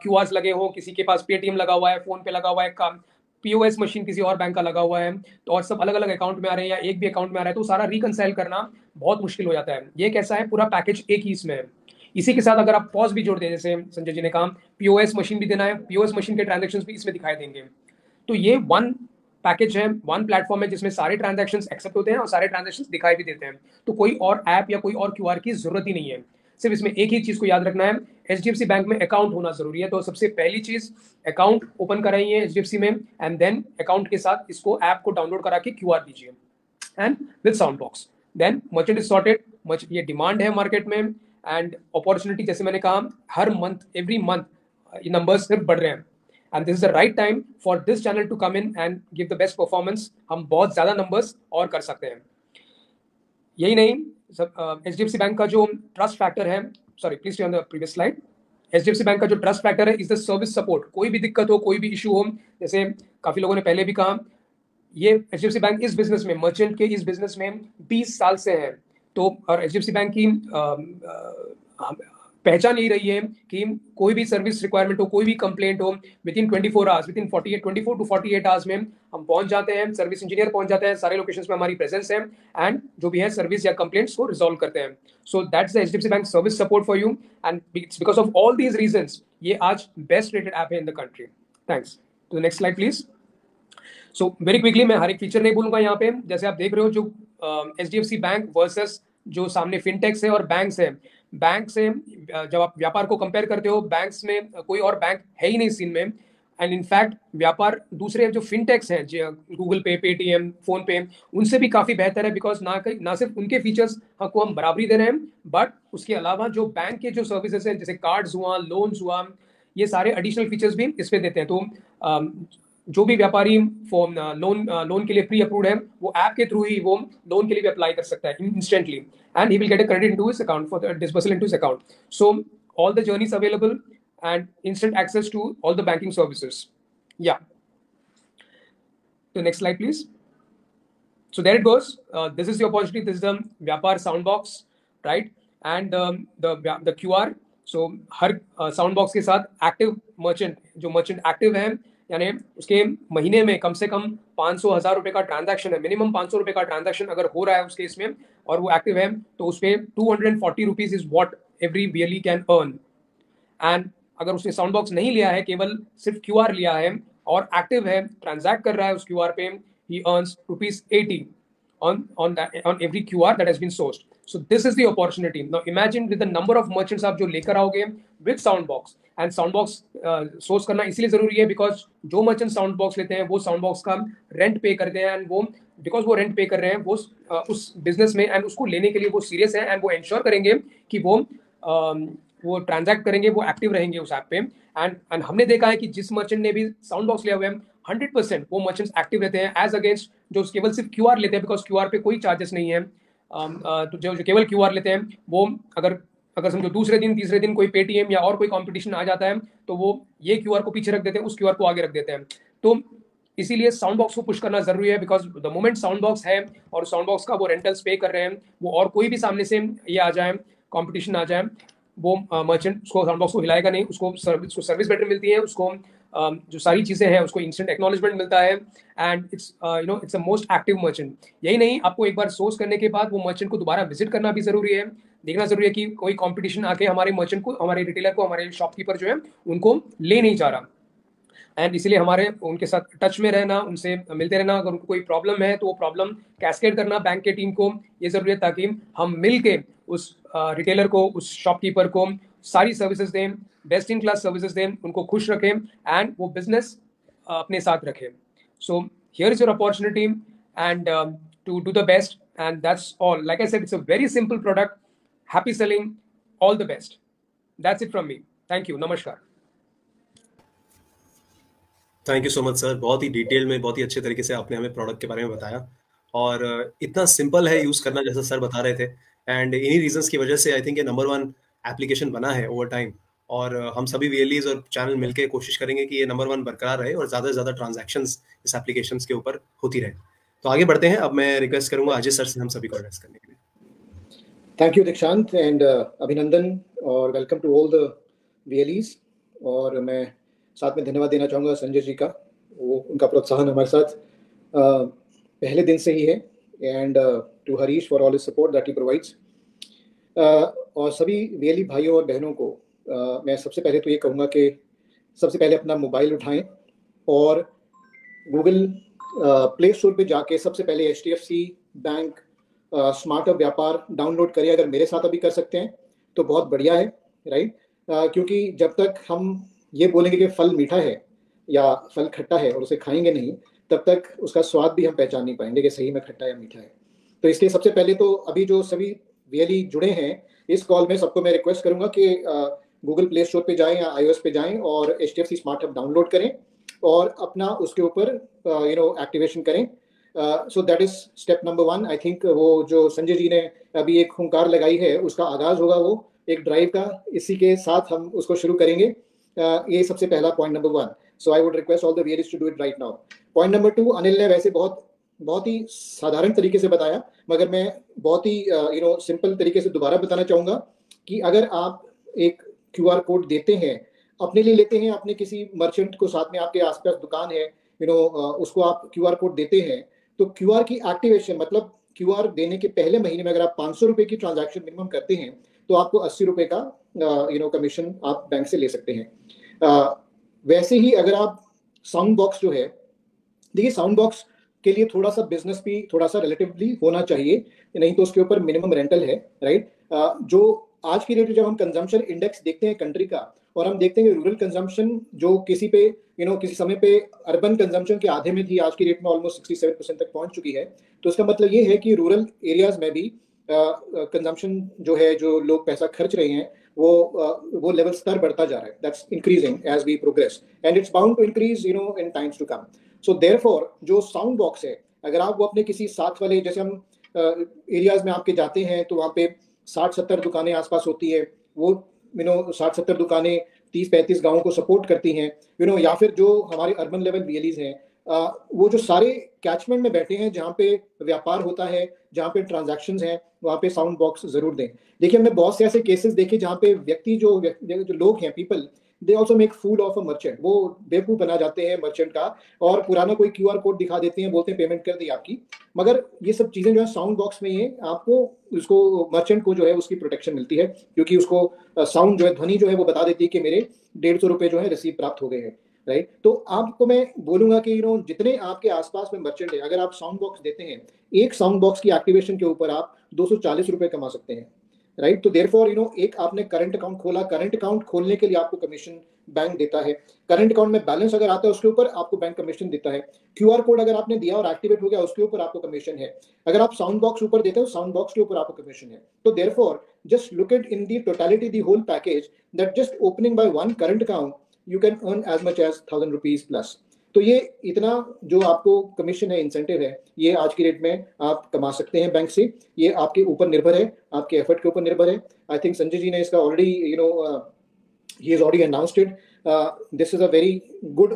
Speaker 6: QRs लगे हो, किसी के पास पेटीएम लगा हुआ है, फोन पे लगा हुआ है, POS मशीन किसी और बैंक का लगा हुआ है, तो और सब अलग अलग अकाउंट में आ रहे हैं या एक भी अकाउंट में आ रहा है, तो सारा रिकनसाइल करना बहुत मुश्किल हो जाता है। ये कैसा है, पूरा पैकेज एक ही इसमें है। इसी के साथ अगर आप पॉज भी जोड़ दें, जैसे संजय जी ने कहा, POS मशीन भी देना है, POS मशीन के ट्रांजैक्शंस भी इसमें दिखाई देंगे। तो ये 1 पैकेज है, 1 प्लेटफॉर्म है, जिसमें सारे ट्रांजैक्शंस एक्सेप्ट होते हैं और सारे ट्रांजैक्शंस दिखाई भी देते हैं। तो कोई और ऐप या कोई और QR की जरूरत ही नहीं है, सिर्फ इसमें एक ही चीज को याद रखना है, HDFC बैंक में अकाउंट होना जरूरी है। तो सबसे पहली चीज, अकाउंट ओपन कराइए HDFC में, एंड देन अकाउंट के साथ इसको ऐप को डाउनलोड करा के QR दीजिए, and with sound box, then merchant is sorted. ये डिमांड है मार्केट में, एंड अपॉर्चुनिटी, जैसे मैंने कहा, हर मंथ, एवरी मंथ ये नंबर्स सिर्फ बढ़ रहे हैं, and this is the right time for this channel to come in and give the best performance. हम बहुत ज्यादा नंबर्स और कर सकते हैं। यही नहीं, HDFC बैंक का जो ट्रस्ट फैक्टर है, sorry please on the previous slide, HDFC bank का जो ट्रस्ट फैक्टर है इज द सर्विस सपोर्ट। कोई भी दिक्कत हो, कोई भी इशू हो, जैसे काफी लोगों ने पहले भी कहा, ये HDFC बैंक इस बिजनेस में, मर्चेंट के इस बिजनेस में 20 साल से है। तो और HDFC बैंक की पहचान यही रही है कि कोई भी सर्विस रिक्वायरमेंट हो, कोई भी कंप्लेंट हो, within 24 hours, within 24 to 48 hours में हम पहुंच जाते हैं, सर्विस इंजीनियर पहुंच जाते हैं, सारे लोकेशंस में हमारी प्रेजेंस है, एंड जो भी है सर्विस या कंप्लेंट्स को रिजॉल्व करते हैं। So that's the HDFC bank service support for you, and it's because of all these reasons ये आज बेस्ट रेटेड ऐप है in the country. Thanks. To the next slide please. So very quickly, मैं हर एक feature नहीं बोलूंगा यहाँ पे। जैसे आप देख रहे हो, जो HDFC बैंक वर्सेस जो सामने फिनटेक्स है और बैंक्स है, बैंक से जब आप व्यापार को कंपेयर करते हो, बैंक्स में कोई और बैंक है ही नहीं सीन में, एंड इनफैक्ट व्यापार दूसरे जो फिनटेक्स हैं, गूगल पे, पेटीएम, फोन पे, उनसे भी काफी बेहतर है, बिकॉज ना सिर्फ उनके फीचर्स को हम बराबरी दे रहे हैं, बट उसके अलावा जो बैंक के जो सर्विसेज हैं, जैसे कार्ड्स हुआ, लोन्स हुआ, ये सारे एडिशनल फीचर्स भी इस पे देते हैं। तो जो भी व्यापारी लोन के लिए प्री अप्रूव्ड है, वो ऐप के थ्रू ही वो लोन के लिए भी अप्लाई कर सकता है instantly, and he will get a credit into his account for the disbursal into his account. So all the journeys available and instant access to all the banking services. Yeah. The next slide, please. So there it goes. This is the opportunity. This is the Vyapar Soundbox, right? And the QR. So her Soundbox के साथ active merchant, जो merchant active है, यानी उसके महीने में कम से कम 500,000 रुपए का ट्रांजैक्शन है, मिनिमम 500 रुपए का ट्रांजैक्शन अगर हो रहा है उसके इसमें और वो एक्टिव है, तो उस पे 240 rupees is what every BLE can earn. And अगर उसने साउंड बॉक्स नहीं लिया है, केवल सिर्फ QR लिया है और एक्टिव है, ट्रांजैक्ट कर रहा है उस QR पे, he earns ₹80 on every QR that has been sourced. So this is the opportunity. Now imagine with the number of merchants आप जो लेकर आओगे with Soundbox. And Soundbox source करना इसलिए जरूरी है बिकॉज जो मर्चेंट Soundbox लेते हैं वो Soundbox का रेंट पे करते हैं, एंड वो बिकॉज वो रेंट पे कर रहे हैं वो उस बिजनेस में, एंड उसको लेने के लिए वो सीरियस है, एंड वो इंश्योर करेंगे कि वो ट्रांजैक्ट करेंगे, वो एक्टिव रहेंगे उस ऐप पे. एंड हमने देखा है कि जिस मर्चेंट ने भी Soundbox लिया हुआ है 100% वो मर्चेंट्स एक्टिव रहते हैं एज अगेंस्ट जो केवल सिर्फ QR लेते हैं, बिकॉज QR पे कोई चार्जेस नहीं है. तो जो केवल QR लेते हैं वो अगर समझो दूसरे दिन तीसरे दिन कोई पेटीएम या और कोई कंपटीशन आ जाता है तो वो ये QR को पीछे रख देते हैं, उस QR को आगे रख देते हैं. तो इसीलिए Soundbox को पुश करना जरूरी है, बिकॉज द मोमेंट Soundbox है और Soundbox का वो रेंटल्स पे कर रहे हैं, वो और कोई भी सामने से ये आ जाए, कंपटीशन आ जाए, वो मर्चेंट उसको Soundbox को हिलाएगा नहीं, उसको सर्विस बेटर मिलती है, उसको जो सारी चीजें हैं उसको इंस्टेंट एक्नॉलेजमेंट मिलता है, and it's it's a most active merchant. यही नहीं, आपको एक बार सोर्स करने के बाद वो मर्चेंट को दोबारा विजिट करना भी जरूरी है, देखना जरूरी है कि कोई कंपटीशन आके हमारे मर्चेंट को, हमारे रिटेलर को, हमारे शॉपकीपर जो है उनको ले नहीं जा रहा. एंड इसीलिए हमारे उनके साथ टच में रहना, उनसे मिलते रहना, अगर उनको कोई प्रॉब्लम है तो वो प्रॉब्लम कैस्केड करना बैंक के टीम को, ये जरूरी है ताकि हम मिल के उस रिटेलर को, उस शॉपकीपर को सारी सर्विसेज दें, बेस्ट इन क्लास सर्विसेज दें, उनको खुश रखें एंड वो बिजनेस अपने साथ रखें. So here is your opportunity and to do the best, and that's all. Like I said, it's a very simple product. Happy selling, all the best. That's it from me. Thank you, नमस्कार.
Speaker 2: Thank you so much sir, बहुत ही detail में, बहुत ही अच्छे तरीके से आपने हमें प्रोडक्ट के बारे में बताया, और इतना सिंपल है यूज करना जैसा सर बता रहे थे. एंड इन्हीं रीजंस की वजह से आई थिंक ये नंबर 1 एप्लीकेशन बना है ओवर टाइम, और हम सभी VLEs और चैनल मिलकर कोशिश करेंगे कि ये नंबर 1 बरकरार रहे और ज़्यादा से ज़्यादा ट्रांजैक्शंस इस एप्लीकेशन के ऊपर होती रहे. तो आगे बढ़ते हैं. अब मैं रिक्वेस्ट करूंगा अजय सर से हम सभी को एड्रेस करने के लिए.
Speaker 5: थैंक यू दीक्षांत एंड अभिनंदन, और welcome to all the VLEs. और मैं साथ में धन्यवाद देना चाहूँगा संजय जी का, वो उनका प्रोत्साहन हमारे साथ पहले दिन से ही है, and to Harish for all his support that he provides. और सभी VLE भाइयों और बहनों को मैं सबसे पहले तो ये कहूँगा कि सबसे पहले अपना मोबाइल उठाएं और गूगल प्ले स्टोर पे जाके सबसे पहले HDFC बैंक स्मार्ट हब व्यापार डाउनलोड करें. अगर मेरे साथ अभी कर सकते हैं तो बहुत बढ़िया है, राइट? क्योंकि जब तक हम ये बोलेंगे कि फल मीठा है या फल खट्टा है और उसे खाएंगे नहीं, तब तक उसका स्वाद भी हम पहचान नहीं पाएंगे कि सही में खट्टा या मीठा है. तो इसलिए सबसे पहले तो अभी जो सभी VLE जुड़े हैं इस कॉल में, सबको मैं रिक्वेस्ट करूंगा कि गूगल प्ले स्टोर पे जाएं या iOS पे जाएं और HDFC स्मार्ट हब डाउनलोड करें और अपना उसके ऊपर एक्टिवेशन करें. So that is step number 1. I think वो जो संजय जी ने अभी एक हुंकार लगाई है उसका आगाज होगा वो एक ड्राइव का, इसी के साथ हम उसको शुरू करेंगे. ये सबसे पहला point number 1. So I would request all the VLEs to do it right now. Point number 2, Anil ने वैसे बहुत ही साधारण तरीके से बताया, मगर मैं बहुत ही सिंपल तरीके से दोबारा बताना चाहूँगा कि अगर आप एक QR कोड देते हैं, अपने लिए लेते हैं, अपने किसी मर्चेंट को, साथ में आपके आसपास दुकान है, उसको आप QR कोड देते हैं, तो QR की एक्टिवेशन, मतलब QR देने के पहले महीने में अगर आप 500 रुपए की ट्रांजैक्शन मिनिमम करते हैं तो आपको 80 रुपए का कमीशन आप बैंक से ले सकते हैं. वैसे ही अगर आप Soundbox जो है, देखिए Soundbox के लिए थोड़ा सा बिजनेस भी थोड़ा सा रिलेटिवली होना चाहिए, नहीं तो उसके ऊपर मिनिमम रेंटल है, राइट? जो आज की डेट में जब हम कंजम्पशन इंडेक्स देखते हैं कंट्री का, और हम देखते हैं कि रूरल कंजम्पशन जो किसी पे किसी समय पे अर्बन कंजम्पशन के आधे में थी, आज की डेट में ऑलमोस्ट 67% तक पहुंच चुकी है. तो इसका मतलब ये है कि रूरल एरियाज में भी कंजम्पशन जो है, जो लोग पैसा खर्च रहे हैं, वो लेवल स्तर बढ़ता जा रहा है. That's increasing as we progress and it's bound to increase in times to come. So therefore जो Soundbox है, अगर आप वो अपने किसी साथ वाले, जैसे हम एरियाज में आपके जाते हैं तो वहाँ पे 60-70 दुकानें आसपास होती है, वो 60-70 दुकानें 30-35 गांवों को सपोर्ट करती हैं, या फिर जो हमारे अर्बन लेवल वीएलईज हैं, वो जो सारे कैचमेंट में बैठे हैं जहाँ पे व्यापार होता है, जहाँ पे ट्रांजैक्शंस हैं, वहाँ पे साउंड बॉक्स जरूर दें। देखिए, हमने बहुत से ऐसे केसेस देखे जहाँ पे जो लोग हैं, people, they also make fool of a merchant. वो बेवकूफ बना जाते हैं मर्चेंट का, और पुराना कोई QR कोड दिखा देते हैं, बोलते हैं पेमेंट कर दी आपकी। मगर ये सब चीजें जो है साउंड बॉक्स में ही है, आपको उसको मर्चेंट को जो है उसकी प्रोटेक्शन मिलती है, क्योंकि उसको साउंड जो है, ध्वनि जो है वो बता देती है कि मेरे 150 रुपए जो है रिसीव प्राप्त हो गए हैं, राइट। तो आपको मैं बोलूंगा कि जितने आपके आसपास में मर्चेंट है, अगर आप साउंड बॉक्स देते हैं, एक साउंड बॉक्स की एक्टिवेशन के ऊपर आप 240 रुपए कमा सकते हैं, राइट। तो देयरफॉर एक आपने करंट अकाउंट खोला, करंट अकाउंट खोलने के लिए आपको कमीशन बैंक देता है, करंट अकाउंट में बैलेंस अगर आता है उसके ऊपर आपको बैंक कमीशन देता है, QR कोड अगर आपने दिया और एक्टिवेट हो गया उसके ऊपर आपको कमीशन है, अगर आप साउंड बॉक्स ऊपर देते हो साउंड बॉक्स के ऊपर आपको कमीशन है। तो therefore just look at in the totality the whole package that just opening by one current account you can earn as much as 1000 rupees plus. तो ये इतना जो आपको कमीशन है, इंसेंटिव है, ये आज की डेट में आप कमा सकते हैं बैंक से। ये आपके ऊपर निर्भर है, आपके एफर्ट के ऊपर निर्भर है। आई थिंक संजय जी ने इसका already he has already announced it. This is a very good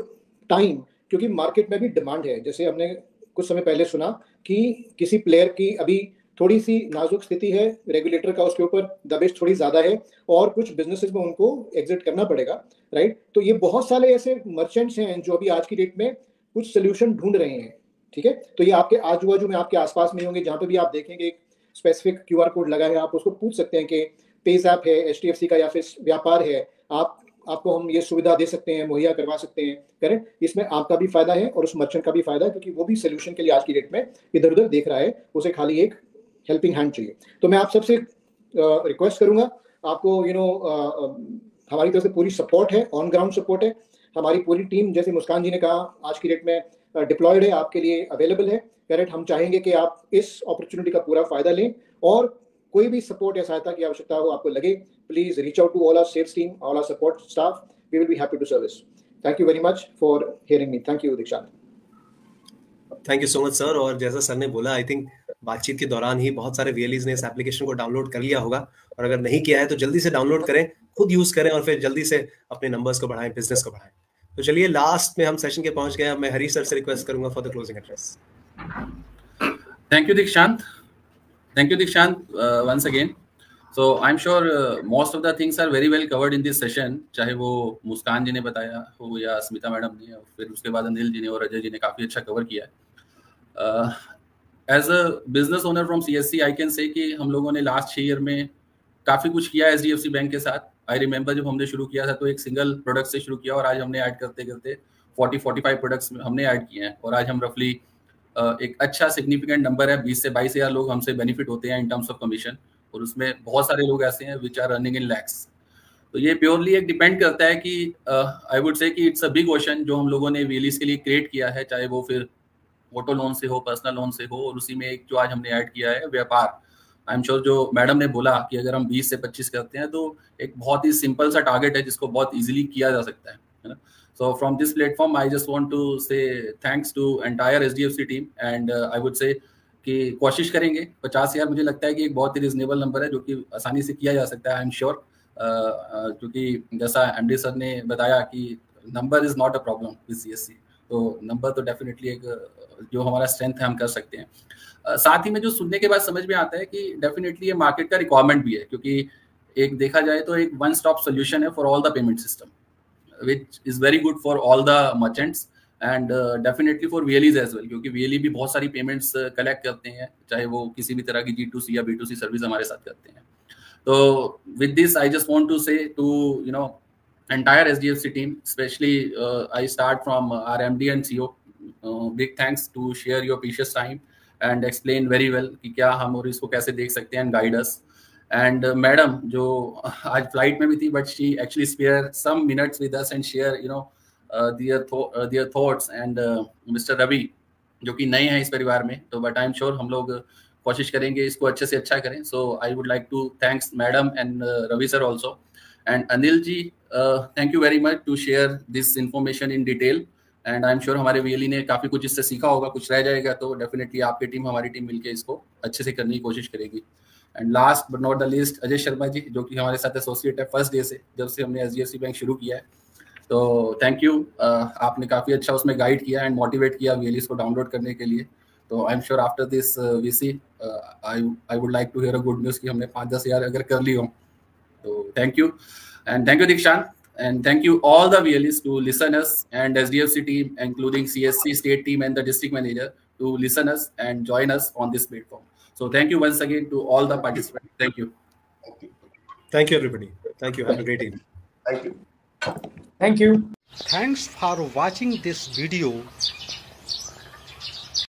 Speaker 5: time, क्योंकि मार्केट में भी डिमांड है। जैसे हमने कुछ समय पहले सुना कि किसी प्लेयर की अभी थोड़ी सी नाजुक स्थिति है, रेगुलेटर का उसके ऊपर दबिश थोड़ी ज्यादा है, और कुछ बिजनेसेस में उनको एग्जिट करना पड़ेगा, राइट। तो ये बहुत सारे ऐसे मर्चेंट्स हैं जो अभी आज की डेट में कुछ सोल्यूशन ढूंढ रहे हैं, ठीक है। तो ये आपके आजू बाजू में, आपके आसपास में होंगे, जहां पे भी आप देखेंगे एक स्पेसिफिक QR कोड लगा है, आप उसको पूछ सकते हैं कि पेज़ैप है, HDFC का या फिर व्यापार है, आपको हम ये सुविधा दे सकते हैं, मुहैया करवा सकते हैं, करें। इसमें आपका भी फायदा है और उस मर्चेंट का भी फायदा है, क्योंकि वो भी सोल्यूशन के लिए आज की डेट में इधर उधर देख रहा है, उसे खाली एक हेल्पिंग हैंड चाहिए। तो मैं आप सबसे रिक्वेस्ट करूंगा, आपको हमारी तरफ से पूरी सपोर्ट है, ऑन ग्राउंड सपोर्ट है। हमारी पूरी टीम, जैसे मुस्कान जी ने कहा, आज की डेट में डिप्लॉयड है, आपके लिए अवेलेबल है, करेक्ट। हम चाहेंगे कि आप इस अपॉर्चुनिटी का पूरा फायदा लें, और कोई भी सपोर्ट या सहायता की आवश्यकता हो आपको लगे, please reach out to all our sales team, all our support staff, we will be happy to service. Thank you very much for hearing me. Thank you Dikshant.
Speaker 2: Thank you so much sir. और जैसा sir ने बोला, I think बातचीत के दौरान ही बहुत सारे VLEs ने इस एप्लीकेशन को डाउनलोड कर लिया होगा, और अगर नहीं किया है तो जल्दी से डाउनलोड करें, खुद यूज करें, और फिर जल्दी से अपने नंबर्स को बढ़ाएं, बिजनेस को बढ़ाएं। तो चलिए, लास्ट में हम सेशन के पहुंच गए। अब मैं हरी सर से रिक्वेस्ट करूंगा for the closing address.
Speaker 8: Thank you, Dikshant. Thank you, Dikshant, once again. So I'm sure most of the things are very well covered in this session. चाहे वो मुस्कान जी ने बताया हो या स्मिता मैडम ने, और फिर उसके बाद अनिल जी ने और अजय जी ने काफ़ी अच्छा कवर किया है। As a business owner from CSC, I can say कि हम लोगों ने लास्ट 6 ईयर में काफ़ी कुछ किया HDFC बैंक के साथ। आई रिमेंबर जब हमने शुरू किया था तो एक सिंगल प्रोडक्ट से शुरू किया, और आज हमने ऐड करते करते 40-45 प्रोडक्ट्स हमने ऐड किए हैं, और आज हम रफली एक अच्छा सिग्निफिकेंट नंबर है, 20 से 22 हज़ार लोग हमसे बेनिफिट होते हैं इन टर्म्स ऑफ कमीशन, और उसमें बहुत सारे लोग ऐसे हैं which are earning in lakhs. तो ये प्योरली एक डिपेंड करता है कि आई वुड से कि इट्स अ बिग ओशन जो हम लोगों ने VLEs के लिए क्रिएट किया है, चाहे वो फिर ऑटो लोन से हो, पर्सनल लोन से हो, और उसी में एक जो आज हमने ऐड किया है व्यापार। आई एम श्योर जो मैडम ने बोला कि अगर हम 20 से 25 करते हैं तो एक बहुत ही सिंपल सा टारगेट है जिसको बहुत इजीली किया जा सकता है ना। So from this platform, I just want to say thanks to entire HDFC team, and I would say कि कोशिश करेंगे 50,000, मुझे लगता है कि एक बहुत ही रिजनेबल नंबर है जो कि आसानी से किया जा सकता है, आई एम श्योर। क्योंकि जैसा MD सर ने बताया कि number is not a problem with CSC, तो नंबर तो डेफिनेटली एक जो हमारा स्ट्रेंथ है हम कर सकते हैं। साथ ही में जो सुनने के बाद समझ में आता है कि डेफिनेटली ये मार्केट का रिक्वायरमेंट भी है, क्योंकि एक देखा जाए तो एक वन स्टॉप सोल्यूशन है for all the payment system, which is very good for all the merchants and definitely for VLEs as well, क्योंकि VLE भी बहुत सारी पेमेंट्स कलेक्ट करते हैं, चाहे वो किसी भी तरह की G2C या B2C सर्विस हमारे साथ करते हैं। तो with this I just want to say to entire HDFC team, especially I start from our MD and CEO, big thanks to share your precious time and explain very well कि क्या हम और इसको कैसे देख सकते हैं and guide us. And madam जो आज फ्लाइट में भी थी, but she actually spare some minutes with us and share their thoughts, and mister Ravi जो कि नए हैं इस परिवार में, तो बट आई एम श्योर हम लोग कोशिश करेंगे इसको अच्छे से अच्छा करें। So I would like to thanks madam and Ravi sir also, and Anil ji thank you very much to share this information in detail, and I am sure हमारे VLE ने काफ़ी कुछ इससे सीखा होगा, कुछ रह जाएगा तो डेफिनेटली आपकी टीम हमारी टीम मिलकर इसको अच्छे से करने की कोशिश करेगी। And last but not the least Ajay Sharma ji, जो कि हमारे साथ एसोसिएट है फर्स्ट डे से, जब से हमने HDFC बैंक शुरू किया है। तो थैंक यू, आपने काफ़ी अच्छा उसमें गाइड किया एंड मोटिवेट किया VLEs को डाउनलोड करने के लिए। तो I am sure after this VC I would like to hear a good news कि हमने 5-10 हज़ार अगर कर ली हो। तो thank you and thank you Dikshant and thank you all the VLEs to listen us and SDFC team including CSC state team and the district manager to listen us and join us on this platform. So thank you once again to all the participants. Thank you.
Speaker 2: Thank you everybody. Thank you. Have a great evening.
Speaker 7: Thank you.
Speaker 6: Thank you.
Speaker 1: Thanks for watching this video.